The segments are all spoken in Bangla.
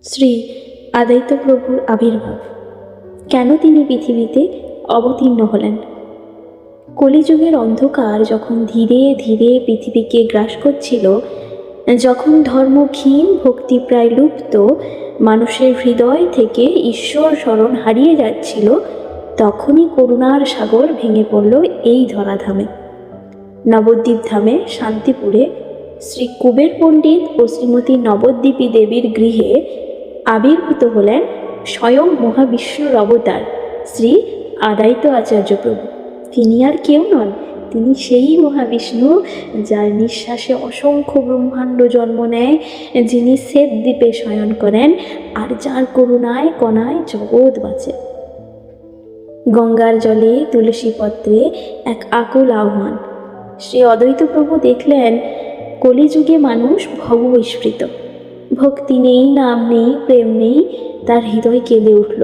শ্রী আদিত্য প্রভুর আবির্ভাব। কেন তিনি পৃথিবীতে অবতীর্ণ হলেন? কলিযুগের অন্ধকার যখন ধীরে ধীরে পৃথিবীকে গ্রাস করছিল, যখন ধর্ম ক্ষীণ, ভক্তি প্রায় লুপ্ত, মানুষের হৃদয় থেকে ঈশ্বর স্মরণ হারিয়ে যাচ্ছিল, তখনই করুণার সাগর ভেঙে পড়ল এই ধরাধামে। নবদ্বীপ ধামে শান্তিপুরে শ্রী কুবের পণ্ডিত ও শ্রীমতী নবদ্বীপী দেবীর গৃহে আবির্ভূত হলেন স্বয়ং মহাবিষ্ণুর অবতার শ্রী আদায়িত আচার্য প্রভু। তিনি আর কেউ নন, তিনি সেই মহাবিষ্ণু যার নিঃশ্বাসে অসংখ্য ব্রহ্মাণ্ড জন্ম নেয়, যিনি শ্বেত দ্বীপে শয়ন করেন আর যার করুণায় কণায় জগৎ বাঁচে। গঙ্গার জলে তুলসী পত্রে এক আকুল আহ্বান। শ্রী অদ্বৈত প্রভু দেখলেন কলিযুগে মানুষ ভববিস্মৃত, ভক্তি নেই, নাম নেই, প্রেম নেই, তার হৃদয় কেঁদে উঠল।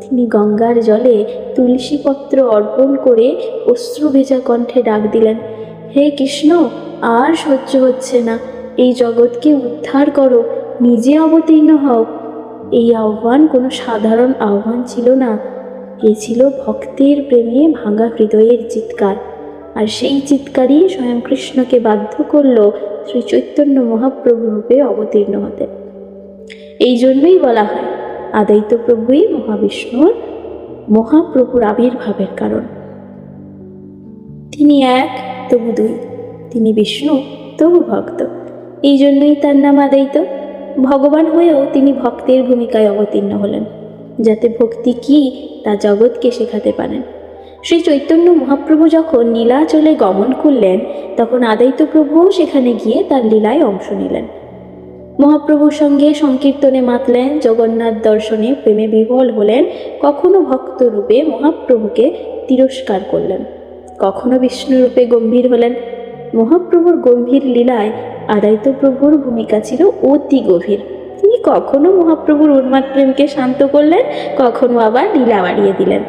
তিনি গঙ্গার জলে তুলসীপত্র অর্পণ করে অশ্রু ভেজা কণ্ঠে ডাক দিলেন, হে কৃষ্ণ, আর সহ্য হচ্ছে না, এই জগৎকে উদ্ধার করো, নিজে অবতীর্ণ হও। এই আহ্বান কোনো সাধারণ আহ্বান ছিল না, এ ছিল ভক্তের প্রেমে ভাঙা হৃদয়ের চিৎকার। আর সেই চিৎকারই স্বয়ং কৃষ্ণকে বাধ্য করল শ্রী চৈতন্য মহাপ্রভু রূপে অবতীর্ণ হতে। এই জন্যই বলা হয় আদিত্য প্রভুই মহাপ্রভুর আবির্ভাবের কারণ। তিনি এক তবু দুই, তিনি বিষ্ণু তবু ভক্ত, এই জন্যই তার নাম আদিত্য। ভগবান হয়েও তিনি ভক্তের ভূমিকায় অবতীর্ণ হলেন, যাতে ভক্তি কি তা জগৎকে শেখাতে পারেন। শ্রী চৈতন্য মহাপ্রভু যখন নীলাচলে গমন করলেন, তখন আদিত্য প্রভুও সেখানে গিয়ে তার লীলায় অংশ নিলেন। মহাপ্রভুর সঙ্গে সংকীর্তনে মাতলেন, জগন্নাথ দর্শনে প্রেমে বিহ্বল হলেন, কখনো ভক্তরূপে মহাপ্রভুকে তিরস্কার করলেন, কখনো বিষ্ণুরূপে গম্ভীর হলেন। মহাপ্রভুর গম্ভীর লীলায় আদিত্য প্রভুর ভূমিকা ছিল অতি গভীর। তিনি কখনো মহাপ্রভুর উন্মাদ প্রেমকে শান্ত করলেন, কখনো আবার লীলা বাড়িয়ে দিলেন।